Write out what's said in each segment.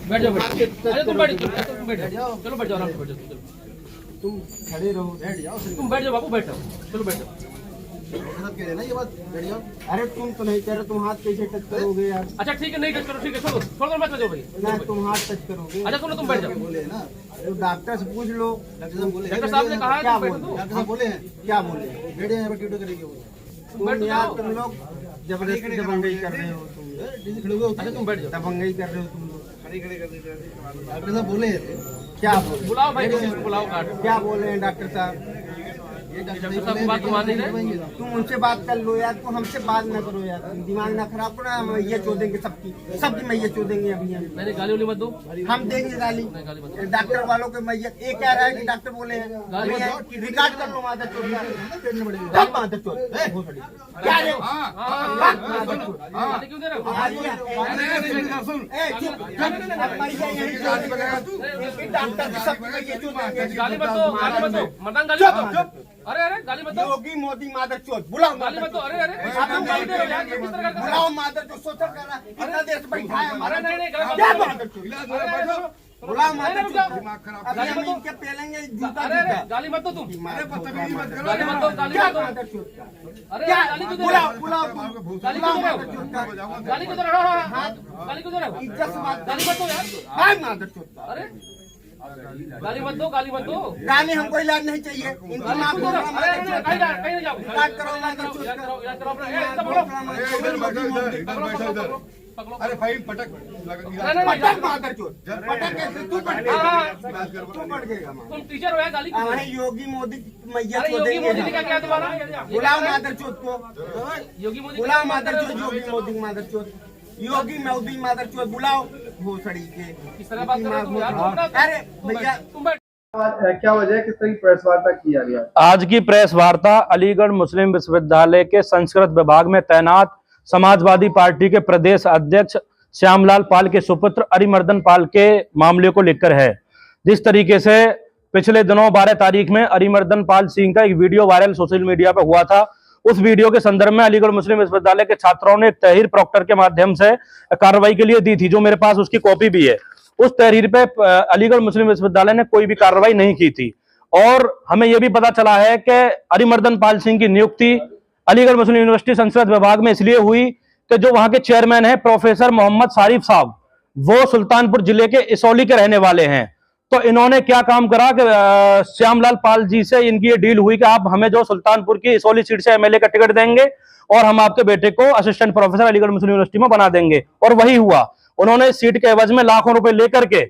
बैठ जाओ अरे तुम बैठ जाओ चलो बैठ जाओ आराम से बैठ जाओ चलो तुम खड़े रहो, बैठ जाओ। तुम बैठ जाओ बाबू बैठ जाओ चलो बैठ जाओ कह रहे ना ये बात, बैठ जाओ। अरे तुम तो नहीं कह रहे, तुम हाथ कैसे टच करोगे यार? अच्छा ठीक है नहीं टच करो ठीक है छोड़ो छोड़ो मत जाओ भाई ना तुम हाथ टच करोगे। अच्छा तुम बैठ जाओ बोले ना, अरे डॉक्टर से पूछ लो। डॉक्टर साहब ने कहा है क्या तुम बैठ बोले? दो डॉक्टर साहब बोले हैं क्या बोले? बैठे हैं ड्यूटी करेंगे वो। बैठ तुम यार जाओ। तुम लोग जबरदस्ती दबंगई कर रहे हो तुम। अच्छा तुम बैठ जाओ दबंगई कर रहे हो तुम लोग। डॉक्टर साहब बोले क्या बोले? बुलाओ भाई किसी को बुलाओ काट क्या बोल रहे हैं डॉक्टर साहब? डॉक्टर साहब की बात मान नहीं रहे तुम उनसे बात कर लो यार, तुम हमसे बात ना करो यार, दिमाग ना खराब करो ना। मैया चोदेंगे सबकी मैया चोदेंगे अभी हम। मैंने गाली उली मत दो हम देंगे गाली डॉक्टर वालों के मैया। ये कह रहा है कि डॉक्टर बोले हैं रिकॉर्ड कर लो मादर चोद मादर चोद क्या रे? गाली क्यों दे रहे हो डॉक्टर की सब मैया चोदेंगे। गाली मत दो मर्दान गाली मत दो अरे अरे गाली मत दो योगी मोदी मादर चोद बुलाओ। गाली मत दो अरे अरे आप लोग गाली दे रहे हो यार ये किस तरह का बुलाओ मादर जो सोचा कर रहा इतना देर से बैठा है हमारा। अरे नहीं गलत क्या बात मादर चोद? है। बुलाओ मादर रुक जाओ। चोद। अभी हम इनके पेलेंगे जूता अरे अरे जूता। गाली मत दो तुम अरे बदतमीजी मत करो। गाली मत दो गाली क्या मत दो मादर चोद का? अरे क्या गाली क्यों दे रहे बुलाओ हो बुलाओ गाली क्यों दे रहे हो गाली क्यों दे रहे हो गाली क्यों दे रहे हो इज्जत से बात गाली मत दो यार क्या मादर चोद का? अरे गाली मत दो गाली मत दो गाली हमको इलाज नहीं चाहिए। इनकी गाली माँ क्यों को दे रहे हो अरे अरे कहीं नहीं जाओ इलाज करो मादर चोद इलाज का। करो इलाज करो अपना ए पकड़ो पकड़ो अरे भाई पटक पटक मादर चोद पटक कैसे तू पट तू पट गएगा माँ। तुम टीचर हो यार गाली क्यों दे रहे हमें योगी मोदी मैया हो? अरे को योगी मोदी देंगे। का क्या तुम्हारा बुलाओ मादर चोद को। योगी मोदी बुलाओ मादर चोद योगी मोदी मादर चोद योगी मोदी मादर चोद बुलाओ भोसड़ी के। किस तरह बात कर रहे हो तुम यार अरे भैया तुम बैठ क्या वजह है, किस तरह की प्रेस वार्ता की जा रही है? आज की प्रेस वार्ता अलीगढ़ मुस्लिम विश्वविद्यालय के संस्कृत विभाग में तैनात समाजवादी पार्टी के प्रदेश अध्यक्ष श्यामलाल पाल के सुपुत्र अरिमर्दन पाल के मामले को लेकर है। जिस तरीके से पिछले दिनों 12 तारीख में अरिमर्दन पाल सिंह का एक वीडियो वायरल सोशल मीडिया पर हुआ था, उस वीडियो के संदर्भ में अलीगढ़ मुस्लिम विश्वविद्यालय के छात्रों ने एक तहरीर प्रॉक्टर के माध्यम से कार्रवाई के लिए दी थी, जो मेरे पास उसकी कॉपी भी है। उस तहरीर पे अलीगढ़ मुस्लिम विश्वविद्यालय ने कोई भी कार्रवाई नहीं की थी। और हमें यह भी पता चला है कि अरिमर्दन पाल सिंह की नियुक्ति अलीगढ़ मुस्लिम यूनिवर्सिटी संस्कृत विभाग में इसलिए हुई कि जो वहां के चेयरमैन है प्रोफेसर मोहम्मद सारिफ साहब, वो सुल्तानपुर जिले के इसौली के रहने वाले हैं। तो इन्होंने क्या काम करा कि श्यामलाल पाल जी से इनकी ये डील हुई कि आप हमें जो सुल्तानपुर की इसौली सीट से एमएलए का टिकट देंगे और हम आपके बेटे को असिस्टेंट प्रोफेसर अलीगढ़ मुस्लिम यूनिवर्सिटी में बना देंगे। और वही हुआ। उन्होंने इस सीट के एवज में लाखों रुपए लेकर के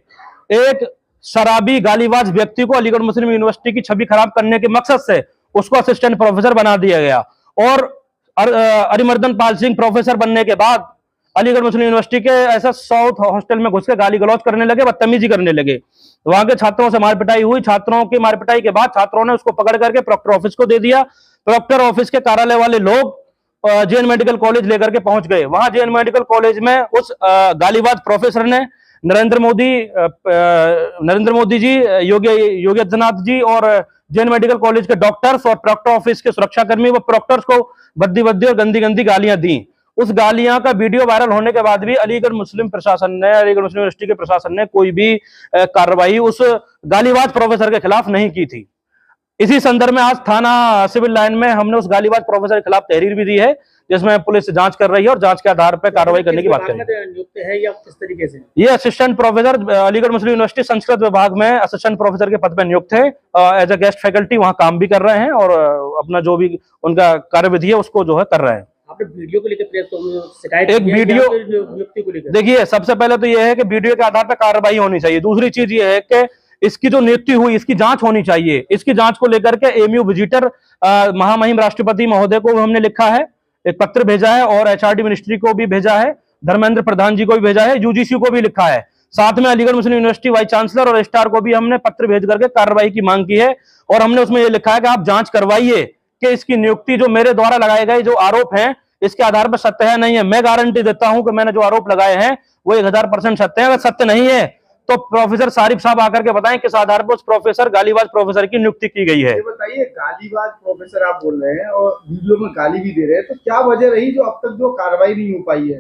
एक शराबी गालीबाज व्यक्ति को अलीगढ़ मुस्लिम यूनिवर्सिटी की छवि खराब करने के मकसद से उसको असिस्टेंट प्रोफेसर बना दिया गया। और अरिमर्दन पाल सिंह प्रोफेसर बनने के बाद अलीगढ़ मुस्लिम यूनिवर्सिटी के ऐसा साउथ हॉस्टल में घुस के गाली गलौज करने लगे, बदतमीजी करने लगे। वहां के छात्रों से मारपिटाई हुई। छात्रों की मारपिटाई के बाद छात्रों ने उसको पकड़ करके प्रॉक्टर ऑफिस को दे दिया। प्रॉक्टर ऑफिस के कार्यालय वाले लोग जेएन मेडिकल कॉलेज लेकर के पहुंच गए। वहां जेएन मेडिकल कॉलेज में उस गालीबाज प्रोफेसर ने नरेंद्र मोदी जी, योगी आदित्यनाथ जी और जेएन मेडिकल कॉलेज के डॉक्टर्स और प्रॉक्टर ऑफिस के सुरक्षाकर्मी व प्रॉक्टर्स को भद्दी और गंदी गालियां दी। उस गालियां का वीडियो वायरल होने के बाद भी अलीगढ़ मुस्लिम यूनिवर्सिटी के प्रशासन ने कोई भी कार्रवाई उस गालीबाज प्रोफेसर के खिलाफ नहीं की थी। इसी संदर्भ में आज थाना सिविल लाइन में हमने उस गालीबाज प्रोफेसर के खिलाफ तहरीर भी दी है, जिसमें पुलिस जांच कर रही है और जांच के आधार पर कार्रवाई करने की बात कर रही है। नियुक्त है या किस तरीके से? ये असिस्टेंट प्रोफेसर अलीगढ़ मुस्लिम यूनिवर्सिटी संस्कृत विभाग में असिस्टेंट प्रोफेसर के पद पर नियुक्त है। एज ए गेस्ट फैकल्टी वहां काम भी कर रहे हैं और अपना जो भी उनका कार्यविधि है उसको जो है कर रहे हैं। आपने वीडियो को लेकर प्रेस को शिकायत एक वीडियो नियुक्ति को लेकर? देखिए, सबसे पहले तो यह है कि वीडियो के आधार पर कार्रवाई होनी चाहिए। दूसरी चीज ये है कि इसकी जो नियुक्ति हुई इसकी जांच होनी चाहिए। इसकी जांच को लेकर के एमयू विजिटर महामहिम राष्ट्रपति महोदय को हमने लिखा है, एक पत्र भेजा है और एचआरडी मिनिस्ट्री को भी भेजा है, धर्मेंद्र प्रधान जी को भी भेजा है, यूजीसी को भी लिखा है। साथ में अलीगढ़ मुस्लिम यूनिवर्सिटी वाइस चांसलर और रजिस्ट्रार को भी हमने पत्र भेज करके कार्रवाई की मांग की है। और हमने उसमें यह लिखा है कि आप जांच करवाइए कि इसकी नियुक्ति जो मेरे द्वारा लगाए गए जो आरोप हैं इसके आधार पर सत्य है नहीं है। मैं गारंटी देता हूं कि मैंने जो आरोप लगाए हैं वो 1000% सत्य है। अगर सत्य नहीं है तो प्रोफेसर सारिफ साहब आकर के बताएं किस आधार पर उस प्रोफेसर गालीबाज प्रोफेसर की नियुक्ति की गई है। ये बताइए, गालीबाज प्रोफेसर आप बोल रहे हैं और वीडियो में गाली भी दे रहे हैं, तो क्या वजह रही जो अब तक जो कार्रवाई नहीं हो पाई है?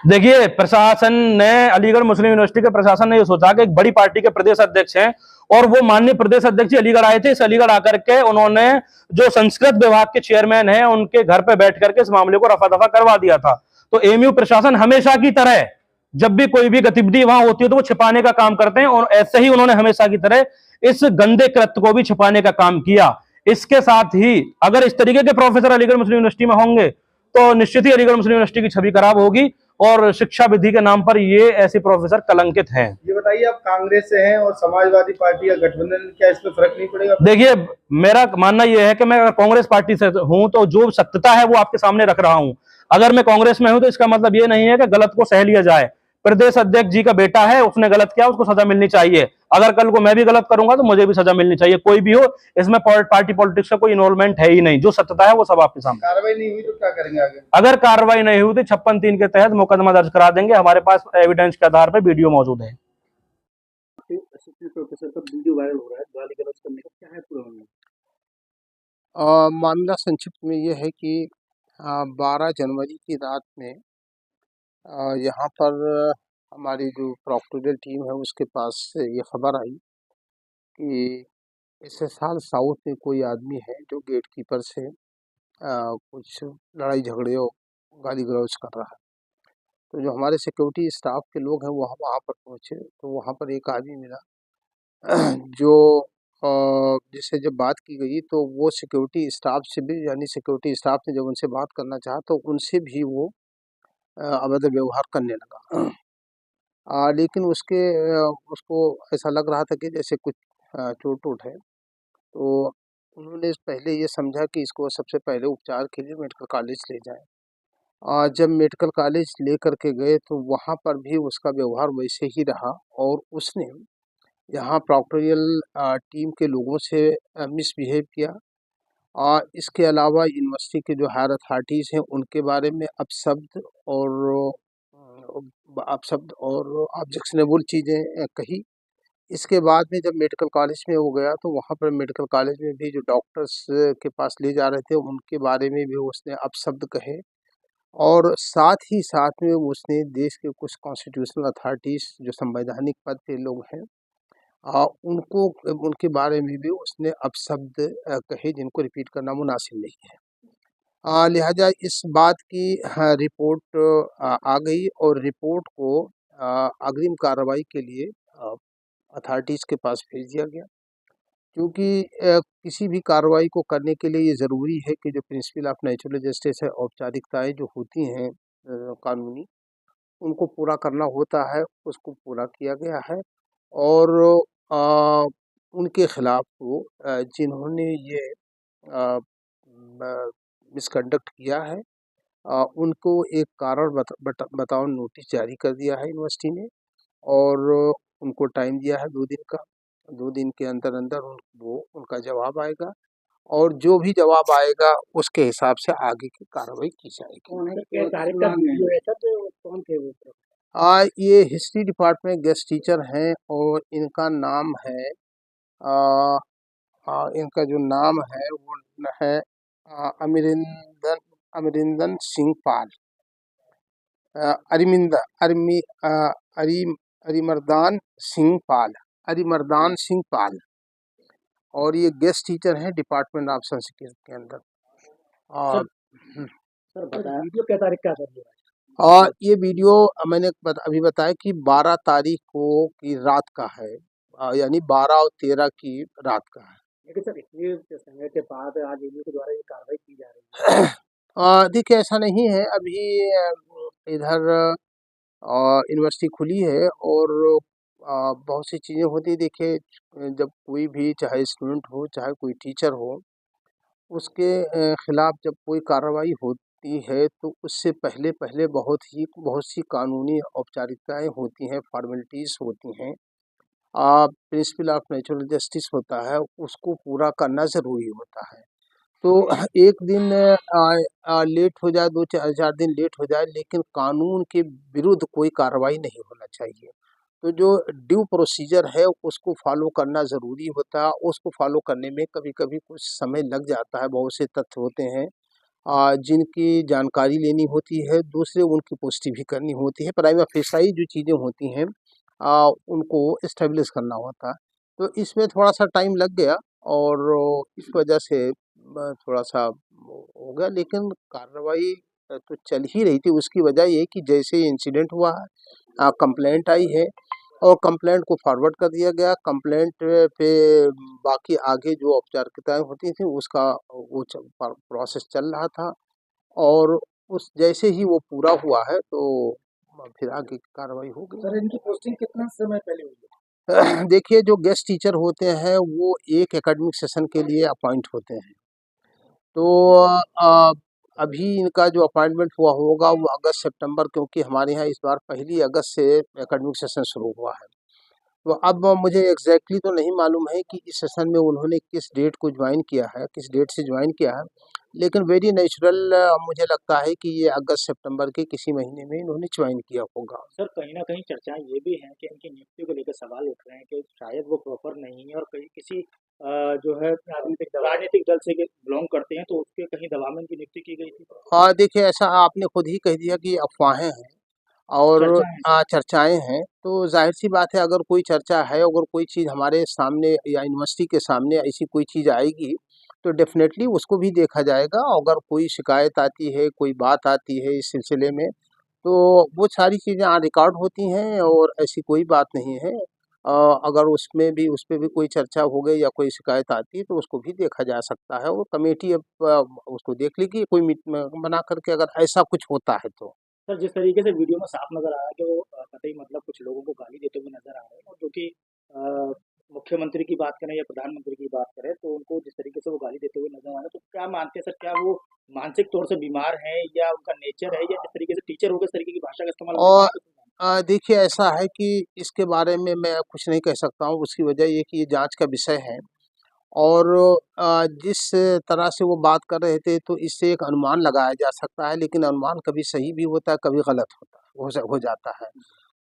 देखिए, प्रशासन ने, अलीगढ़ मुस्लिम यूनिवर्सिटी के प्रशासन ने ये सोचा कि एक बड़ी पार्टी के प्रदेश अध्यक्ष हैं और वो माननीय प्रदेश अध्यक्ष अलीगढ़ आए थे। इस अलीगढ़ आकर के उन्होंने जो संस्कृत विभाग के चेयरमैन हैं उनके घर पे बैठ करके इस मामले को रफा दफा करवा दिया था। तो एमयू प्रशासन हमेशा की तरह जब भी कोई भी गतिविधि वहां होती है तो वो छिपाने का काम करते हैं, और ऐसे ही उन्होंने हमेशा की तरह इस गंदे कृत्य को भी छिपाने का काम किया। इसके साथ ही अगर इस तरीके के प्रोफेसर अलीगढ़ मुस्लिम यूनिवर्सिटी में होंगे तो निश्चित ही अलीगढ़ मुस्लिम यूनिवर्सिटी की छवि खराब होगी और शिक्षा विधि के नाम पर ये ऐसे प्रोफेसर कलंकित हैं। ये बताइए, आप कांग्रेस से हैं और समाजवादी पार्टी का गठबंधन, क्या इसमें फर्क नहीं पड़ेगा? देखिए, मेरा मानना यह है कि मैं अगर कांग्रेस पार्टी से हूं तो जो सत्यता है वो आपके सामने रख रहा हूं। अगर मैं कांग्रेस में हूं तो इसका मतलब ये नहीं है कि गलत को सह लिया जाए। प्रदेश अध्यक्ष जी का बेटा है, उसने गलत किया, उसको सजा मिलनी चाहिए। अगर कल को मैं भी गलत करूंगा तो मुझे भी सजा मिलनी चाहिए। कोई भी हो, इसमें पार्टी पॉलिटिक्स का कोई इन्वॉल्वमेंट है ही नहीं। जो सत्यता है वो सब आपके सामने। कार्रवाई नहीं हुई तो क्या करेंगे आगे? अगर कार्रवाई नहीं हुई तो 56(3) के तहत मुकदमा दर्ज करा देंगे। हमारे पास एविडेंस के आधार पर वीडियो मौजूद है। प्रोफेसर का वीडियो वायरल हो रहा है गाली गलौज करने का, क्या है पूरा मामला? मामला संक्षिप्त में यह है कि 12 जनवरी की रात में यहाँ पर हमारी जो प्रॉक्टोरियल टीम है उसके पास से ये खबर आई कि SSR साउथ में कोई आदमी है जो गेट कीपर से कुछ लड़ाई झगड़े और गाली गलौज कर रहा है। तो जो हमारे सिक्योरिटी स्टाफ के लोग हैं वो वहाँ पर पहुँचे तो वहाँ पर एक आदमी मिला जो जिससे जब बात की गई तो वो सिक्योरिटी स्टाफ से भी, यानी सिक्योरिटी स्टाफ ने जब उनसे बात करना चाहा तो उनसे भी वो अभद्र व्यवहार करने लगा। लेकिन उसको ऐसा लग रहा था कि जैसे कुछ चोट है, तो उन्होंने पहले ये समझा कि इसको सबसे पहले उपचार के लिए मेडिकल कॉलेज ले जाएं। जब मेडिकल कॉलेज ले करके गए तो वहाँ पर भी उसका व्यवहार वैसे ही रहा और उसने यहाँ प्रॉक्टोरियल टीम के लोगों से मिसबिहेव किया। इसके अलावा यूनिवर्सिटी के जो हायर अथॉरिटीज़ हैं उनके बारे में अपशब्द और ऑब्जेक्शनेबल चीज़ें कही। इसके बाद में जब मेडिकल कॉलेज में वो गया तो वहाँ पर मेडिकल कॉलेज में भी जो डॉक्टर्स के पास ले जा रहे थे उनके बारे में भी उसने अपशब्द कहे और साथ ही साथ में उसने देश के कुछ कॉन्स्टिट्यूशनल अथॉरिटीज़ जो संवैधानिक पद पे लोग हैं उनके बारे में भी उसने अपशब्द कहे जिनको रिपीट करना मुनासिब नहीं है। लिहाजा इस बात की रिपोर्ट आ गई और रिपोर्ट को अग्रिम कार्रवाई के लिए अथॉरिटीज़ के पास भेज दिया गया, क्योंकि किसी भी कार्रवाई को करने के लिए ये ज़रूरी है कि जो प्रिंसिपल ऑफ नेचुरल जस्टिस है, औपचारिकताएँ जो होती हैं कानूनी, उनको पूरा करना होता है, उसको पूरा किया गया है। और उनके ख़िलाफ़ वो जिन्होंने ये मिसकंडक्ट किया है उनको एक कारण बताओ नोटिस जारी कर दिया है यूनिवर्सिटी ने और उनको टाइम दिया है 2 दिन का। 2 दिन के अंदर उनका जवाब आएगा और जो भी जवाब आएगा उसके हिसाब से आगे की कार्रवाई की जाएगी। कौन थे वो? ये हिस्ट्री डिपार्टमेंट गेस्ट टीचर हैं और इनका नाम है इनका जो नाम है वो है अमरिंदर सिंह पाल, अरिमर्दान सिंह पाल और ये गेस्ट टीचर हैं डिपार्टमेंट ऑफ संस्कृत के अंदर। सर वीडियो क्या तारीख का सर? ये वीडियो मैंने अभी बताया कि 12 तारीख को की रात का है, यानी 12 और 13 की रात का है। लेकिन सर इतने समय के बाद आज एमयू के द्वारा ये कार्रवाई की जा रही है। देखिए ऐसा नहीं है, अभी इधर यूनिवर्सिटी खुली है और बहुत सी चीज़ें होती। देखिए जब कोई भी चाहे स्टूडेंट हो चाहे कोई टीचर हो उसके ख़िलाफ़ जब कोई कार्रवाई होती है तो उससे पहले बहुत सी कानूनी औपचारिकताएं होती हैं, फॉर्मेलिटीज़ होती हैं। प्रिंसिपल ऑफ नेचुरल जस्टिस होता है, उसको पूरा करना ज़रूरी होता है। तो एक दिन लेट हो जाए, 2-4 दिन लेट हो जाए, लेकिन कानून के विरुद्ध कोई कार्रवाई नहीं होना चाहिए। तो जो ड्यू प्रोसीजर है उसको फॉलो करना ज़रूरी होता है। उसको फॉलो करने में कभी-कभी कुछ समय लग जाता है। बहुत से तथ्य होते हैं जिनकी जानकारी लेनी होती है, दूसरे उनकी पुष्टि भी करनी होती है। प्राइमा फेसाई जो चीज़ें होती हैं उनको एस्टेब्लिश करना होता है। तो इसमें थोड़ा-सा टाइम लग गया और इस वजह से थोड़ा-सा हो गया, लेकिन कार्रवाई तो चल ही रही थी। उसकी वजह ये कि जैसे ही इंसिडेंट हुआ है कंप्लेंट आई है और कंप्लेंट को फॉरवर्ड कर दिया गया। कंप्लेंट पे बाकी आगे जो औपचारिकताएँ होती थी उसका वो प्रोसेस चल रहा था और उस जैसे ही वो पूरा हुआ है तो फिर आगे की कार्रवाई हो गई। सर इनकी पोस्टिंग कितना समय पहले हुई है? देखिए, जो गेस्ट टीचर होते हैं वो एक एकेडमिक सेशन के लिए अपॉइंट होते हैं। तो अ, अभी इनका जो अपॉइंटमेंट हुआ होगा वो अगस्त सितंबर, क्योंकि हमारे यहाँ इस बार 1 अगस्त से एकेडमिक सेशन शुरू हुआ है। तो अब मुझे एग्जैक्टली तो नहीं मालूम है कि इस सेशन में उन्होंने किस डेट को ज्वाइन किया है, किस डेट से ज्वाइन किया है, लेकिन वेरी नेचुरल मुझे लगता है कि ये अगस्त सितंबर के किसी महीने में इन्होंने ज्वाइन किया होगा। सर कहीं न कहीं चर्चाएँ ये भी हैं कि इनकी नियुक्ति को लेकर सवाल उठ रहे हैं कि शायद वो प्रॉपर नहीं है और कहीं किसी जो है राजनीतिक दल से बिलॉन्ग करते हैं, तो उसके कहीं दबाव में इनकी नियुक्ति की गई थी। हाँ, देखिए, ऐसा आपने खुद ही कह दिया कि अफ़वाहें हैं और चर्चाएँ चर्चाएँ हैं, तो ज़ाहिर-सी बात है अगर कोई चर्चा है, अगर कोई चीज़ हमारे सामने या यूनिवर्सिटी के सामने ऐसी कोई चीज़ आएगी, तो डेफ़िनेटली उसको भी देखा जाएगा। अगर कोई शिकायत आती है, कोई बात आती है इस सिलसिले में, तो वो सारी चीज़ें ऑन रिकॉर्ड होती हैं और ऐसी कोई बात नहीं है। अगर उसमें भी उस पे भी कोई चर्चा हो गई या कोई शिकायत आती है, तो उसको भी देखा जा सकता है और कमेटी अब उसको देख लेगी कोई बना कर के, अगर ऐसा कुछ होता है तो। सर जिस तरीके से वीडियो में साफ नज़र आ रहा है कि वो कतई मतलब कुछ लोगों को गाली देते हुए नज़र आ रहे हैं और जो कि मुख्यमंत्री की बात करें या प्रधानमंत्री की बात करें तो उनको जिस तरीके से वो गाली देते हुए नज़र आ रहे हैं, तो क्या मानते हैं सर, क्या वो मानसिक तौर से बीमार हैं या उनका नेचर है या जिस तरीके से टीचर होकर इस तरीके की भाषा का इस्तेमाल और करते हैं? देखिए, ऐसा है कि इसके बारे में मैं कुछ नहीं कह सकता हूँ। उसकी वजह ये कि ये जाँच का विषय है और जिस तरह से वो बात कर रहे थे तो इससे एक अनुमान लगाया जा सकता है, लेकिन अनुमान कभी सही भी होता है, कभी गलत होता है, हो जाता है।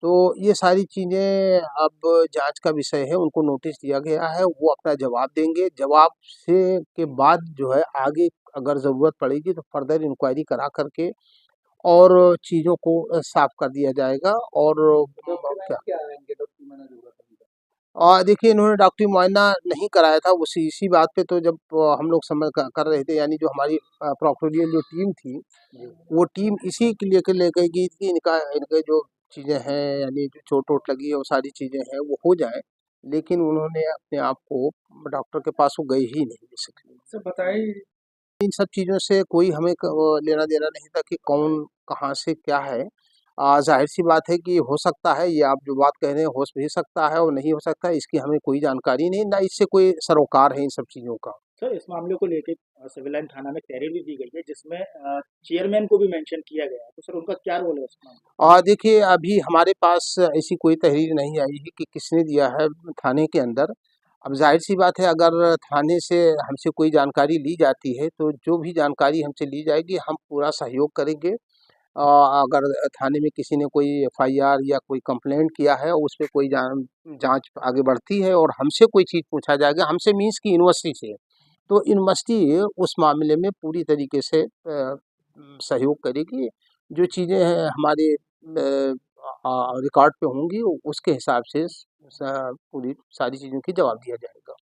तो ये सारी चीज़ें अब जाँच का विषय है, उनको नोटिस दिया गया है, वो अपना जवाब देंगे। जवाब से के बाद जो है आगे अगर ज़रूरत पड़ेगी तो फर्दर इंक्वायरी करा कर के और चीज़ों को साफ़ कर दिया जाएगा और क्या देखिए, इन्होंने डॉक्टरी मुआयना नहीं कराया था। उसी इसी बात पे तो जब हम लोग समझ कर रहे थे, यानी जो हमारी प्रोक्टोरियल जो टीम थी, वो टीम इसी के लेके गई थी इनके जो चीज़ें हैं, यानी जो चोट-वोट लगी है, वो सारी चीज़ें हैं, वो हो जाएँ। लेकिन उन्होंने अपने आप को डॉक्टर के पास वो गए ही नहीं बेसिकली। सर बताइए इन सब चीज़ों से कोई हमें लेना-देना नहीं था कि कौन कहाँ से क्या है। ज़ाहिर-सी बात है कि हो सकता है, ये आप जो बात कह रहे हैं हो भी सकता है और नहीं हो सकता है, इसकी हमें कोई जानकारी नहीं, ना इससे कोई सरोकार है इन सब चीज़ों का। सर इस मामले को लेके सिविल लाइन थाना में तहरीर भी दी गई है जिसमें चेयरमैन को भी मेंशन किया गया है, तो सर उनका क्या रोल है इसमें? देखिए, अभी हमारे पास ऐसी कोई तहरीर नहीं आई है कि किसने दिया है थाने के अंदर। अब ज़ाहिर-सी बात है, अगर थाने से हमसे कोई जानकारी ली जाती है, तो जो भी जानकारी हमसे ली जाएगी, हम पूरा सहयोग करेंगे। अगर थाने में किसी ने कोई एफआईआर या कोई कंप्लेंट किया है, उस पे कोई जाँच आगे बढ़ती है और हमसे कोई चीज़ पूछा जाएगा, हमसे मीन्स की यूनिवर्सिटी से, तो यूनिवर्सिटी उस मामले में पूरी तरीके से सहयोग करेगी। जो चीज़ें हैं हमारे रिकॉर्ड पे होंगी, उसके हिसाब से पूरी सारी चीज़ों की जवाब दिया जाएगा।